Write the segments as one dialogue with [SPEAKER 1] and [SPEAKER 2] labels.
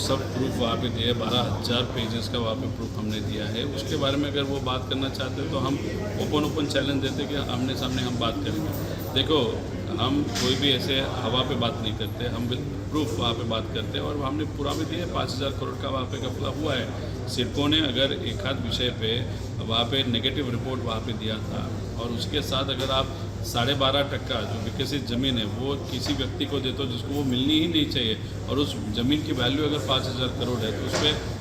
[SPEAKER 1] सब प्रूफ वहाँ पे दिए, 12,000 पेजेस का वहाँ पे प्रूफ हमने दिया है। उसके बारे में अगर वो बात करना चाहते हैं तो हम ओपन चैलेंज देते कि आमने सामने हम बात करेंगे। देखो, हम कोई भी ऐसे हवा पे बात नहीं करते, हम विद प्रूफ वहाँ पे बात करते हैं और हमने पूरा भी दिया। 5,000 करोड़ का वहाँ पे घपला हुआ है। सिडको ने अगर एक आध विषय पे वहाँ पे नेगेटिव रिपोर्ट वहाँ पे दिया था और उसके साथ अगर आप 12.5% जो विकसित ज़मीन है वो किसी व्यक्ति को देते हो जिसको वो मिलनी ही नहीं चाहिए और उस ज़मीन की वैल्यू अगर 5,000 करोड़ है तो उस पर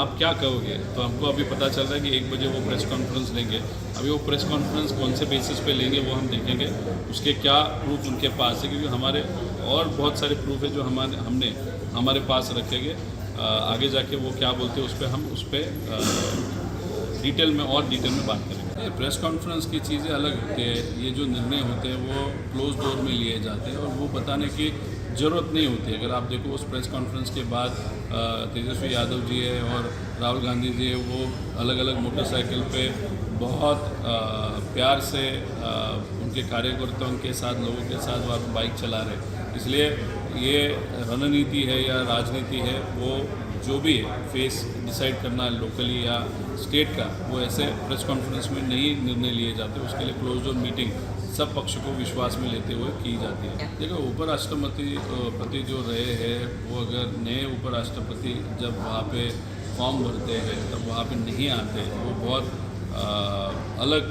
[SPEAKER 1] आप क्या कहोगे? तो हमको अभी पता चल रहा है कि 1 बजे वो प्रेस कॉन्फ्रेंस लेंगे। अभी वो प्रेस कॉन्फ्रेंस कौन से बेसिस पे लेंगे वो हम देखेंगे, उसके क्या प्रूफ उनके पास है, क्योंकि हमारे और बहुत सारे प्रूफ है जो हमने हमारे पास रखेंगे। आगे जाके वो क्या बोलते हैं उस पर डिटेल में बात करेंगे। प्रेस कॉन्फ्रेंस की चीज़ें अलग होती है, ये जो निर्णय होते हैं वो क्लोज डोर में लिए जाते हैं और वो बताने की ज़रूरत नहीं होती। अगर आप देखो उस प्रेस कॉन्फ्रेंस के बाद तेजस्वी यादव जी है और राहुल गांधी जी है, वो अलग अलग मोटरसाइकिल पे बहुत प्यार से उनके कार्यकर्ताओं के साथ, लोगों के साथ वहाँ बाइक चला रहे। इसलिए ये रणनीति है या राजनीति है, वो जो भी है फेस डिसाइड करना लोकली या स्टेट का, वो ऐसे प्रेस कॉन्फ्रेंस में नहीं निर्णय लिए जाते। उसके लिए क्लोज डोर मीटिंग सब पक्ष को विश्वास में लेते हुए की जाती है। देखो, उपराष्ट्रपति जो रहे हैं वो अगर नए उपराष्ट्रपति जब वहाँ पे फॉर्म भरते हैं तब वहाँ पे नहीं आते, वो बहुत अलग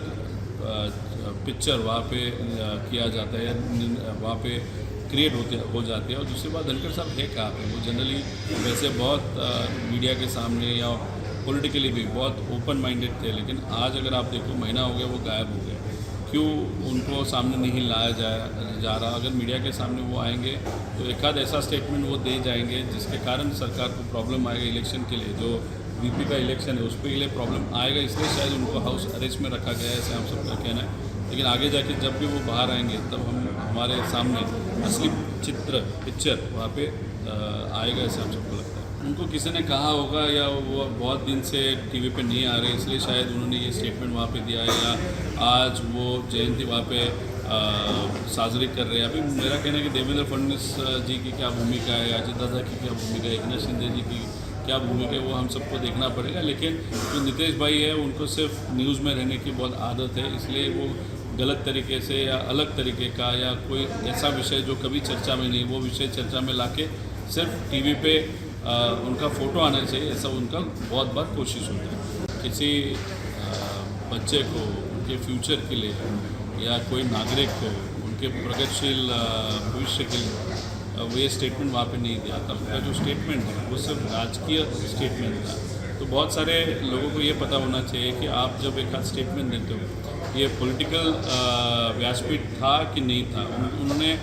[SPEAKER 1] पिक्चर वहाँ पे किया जाता है, वहाँ पे क्रिएट हो जाती है। और दूसरी बात, धनखड़ साहब है कहाँ पे? वो जनरली वैसे बहुत मीडिया के सामने या पॉलिटिकली भी बहुत ओपन माइंडेड थे, लेकिन आज अगर आप देखो महीना हो गया वो गायब हो गए। क्यों उनको सामने नहीं लाया जा रहा? अगर मीडिया के सामने वो आएंगे तो एक आध ऐसा स्टेटमेंट वो दे जाएंगे जिसके कारण सरकार को प्रॉब्लम आएगा। इलेक्शन के लिए जो वीपी का इलेक्शन है उस पर लिए प्रॉब्लम आएगा, इसलिए शायद उनको हाउस अरेस्ट में रखा गया है, ऐसे हम सबका कहना है। लेकिन आगे जाके जब भी वो बाहर आएंगे तब हमारे सामने असली पिक्चर वहाँ पे आएगा, ऐसे हम सबको लगता है। उनको किसी ने कहा होगा या वो बहुत दिन से टीवी पे नहीं आ रहे, इसलिए शायद उन्होंने ये स्टेटमेंट वहाँ पे दिया है, या आज वो जयंती वहाँ पे साजरी कर रहे हैं। अभी मेरा कहना है कि देवेंद्र फडणवीस जी की क्या भूमिका है, अजित दादा की क्या भूमिका है, एकनाथ शिंदे जी की क्या भूमिका है, वो हम सबको देखना पड़ेगा। लेकिन जो नीतीश भाई है उनको सिर्फ न्यूज़ में रहने की बहुत आदत है, इसलिए वो गलत तरीके से या अलग तरीके का या कोई ऐसा विषय जो कभी चर्चा में नहीं, वो विषय चर्चा में लाके सिर्फ टीवी पे उनका फ़ोटो आना चाहिए, ऐसा उनका बहुत बार कोशिश होती है। किसी बच्चे को उनके फ्यूचर के लिए या कोई नागरिक को उनके प्रगतिशील भविष्य के लिए वो ये स्टेटमेंट वहाँ पे नहीं दिया था। उनका जो स्टेटमेंट है वो सिर्फ राजकीय स्टेटमेंट था। तो बहुत सारे लोगों को ये पता होना चाहिए कि आप जब एक आध स्टेटमेंट देते हो, ये पॉलिटिकल व्यासपीठ था कि नहीं था। उन्होंने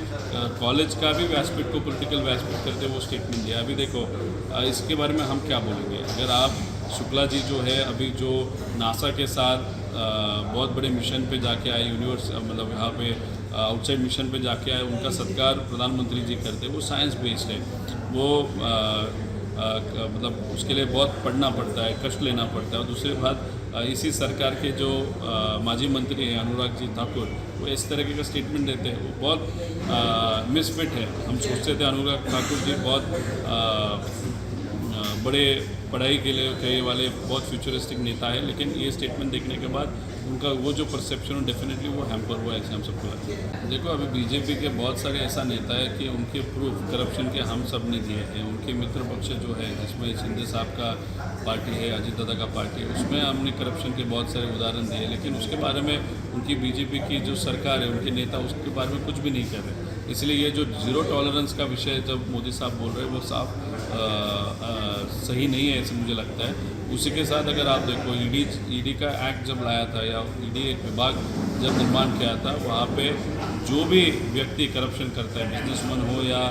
[SPEAKER 1] कॉलेज का भी व्यासपीठ को पॉलिटिकल व्यासपीठ करते वो स्टेटमेंट दिया। अभी देखो, इसके बारे में हम क्या बोलेंगे? अगर आप शुक्ला जी जो है अभी जो नासा के साथ बहुत बड़े मिशन पे जाके आए, मतलब यहाँ पे आउटसाइड मिशन पे जाके आए, उनका सत्कार प्रधानमंत्री जी करते, वो साइंस बेस्ड है। वो मतलब उसके लिए बहुत पढ़ना पड़ता है, कष्ट लेना पड़ता है। और दूसरी बात, इसी सरकार के जो माजी मंत्री हैं अनुराग जी ठाकुर, वो इस तरीके का स्टेटमेंट देते हैं, वो बहुत मिसफिट है। हम सोचते थे अनुराग ठाकुर जी बहुत बड़े पढ़ाई के लिए वाले बहुत फ्यूचरिस्टिक नेता है, लेकिन ये स्टेटमेंट देखने के बाद उनका वो जो परसेप्शन है डेफिनेटली वो हैम्पर हुआ है, ऐसे हम सबको लगता है। देखो, अभी बीजेपी के बहुत सारे ऐसा नेता है कि उनके प्रूफ करप्शन के हम सब ने दिए हैं। उनके मित्र पक्ष जो है, जिसमें शिंदे साहब का पार्टी है, अजित दादा का पार्टी है, उसमें हमने करप्शन के बहुत सारे उदाहरण दिए, लेकिन उसके बारे में उनकी बीजेपी की जो सरकार है, उनके नेता उसके बारे में कुछ भी नहीं कर रहे। इसलिए ये जो ज़ीरो टॉलरेंस का विषय जब मोदी साहब बोल रहे हैं वो साफ सही नहीं है, ऐसे मुझे लगता है। उसी के साथ अगर आप देखो, ईडी का एक्ट जब लाया था या ईडी एक विभाग जब निर्माण किया था, वहाँ पे जो भी व्यक्ति करप्शन करता है, बिजनेसमैन हो या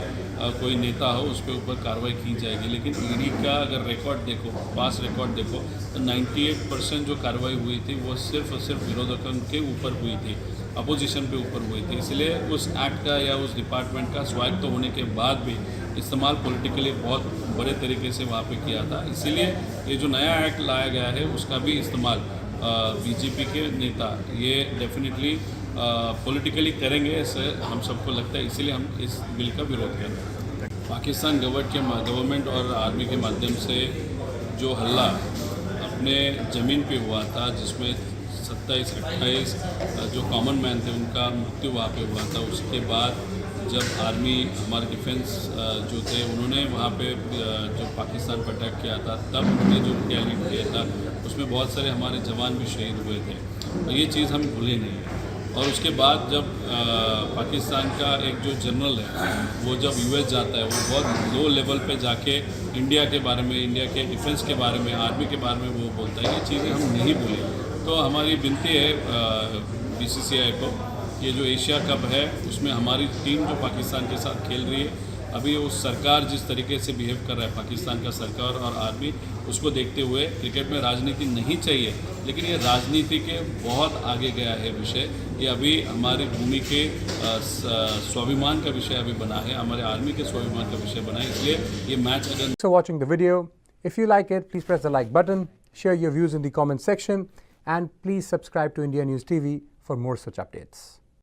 [SPEAKER 1] कोई नेता हो, उस पर ऊपर कार्रवाई की जाएगी। लेकिन ईडी का अगर रिकॉर्ड देखो, पास रिकॉर्ड देखो, तो 98% जो कार्रवाई हुई थी वो सिर्फ और सिर्फ विरोधकों के ऊपर हुई थी, अपोजिशन पे ऊपर हुई थी। इसलिए उस एक्ट का या उस डिपार्टमेंट का स्वायत्त होने के बाद भी इस्तेमाल पॉलिटिकली बहुत बड़े तरीके से वहाँ पे किया था। इसीलिए ये जो नया एक्ट लाया गया है उसका भी इस्तेमाल बीजेपी के नेता ये डेफिनेटली पॉलिटिकली करेंगे, ऐसे हम सबको लगता है। इसीलिए हम इस बिल का विरोध कर रहे हैं। पाकिस्तान गवर्नमेंट और आर्मी के माध्यम से जो हल्ला अपने ज़मीन पे हुआ था, जिसमें 27-28 जो कॉमन मैन थे उनका मृत्यु वहाँ पे हुआ था, उसके बाद जब आर्मी हमारे डिफेंस जो थे उन्होंने वहाँ पे जो पाकिस्तान पर अटैक किया था, तब उन्होंने जो रिटेलिएट किया था उसमें बहुत सारे हमारे जवान भी शहीद हुए थे। और ये चीज़ हम भूले नहीं है। और उसके बाद जब पाकिस्तान का एक जो जनरल है वो जब यूएस जाता है, वो बहुत लो लेवल पे जाके इंडिया के बारे में, इंडिया के डिफेंस के बारे में, आर्मी के बारे में वो बोलता है। ये चीज़ें हम नहीं भूलें। तो हमारी विनती है बीसीसीआई को, ये जो एशिया कप है उसमें हमारी टीम जो पाकिस्तान के साथ खेल रही है, अभी वो सरकार जिस तरीके से बिहेव कर रहा है, पाकिस्तान का सरकार और आर्मी, उसको देखते हुए क्रिकेट में राजनीति नहीं चाहिए, लेकिन ये राजनीति के बहुत आगे गया है विषय। ये अभी हमारी भूमि के स्वाभिमान का विषय अभी बना है, हमारे आर्मी के स्वाभिमान का विषय बना है। इसलिए ये मैच अगर
[SPEAKER 2] So watching the video, if you like it, please press the like button, share your views in the comment section, and please subscribe to India News TV for more such updates.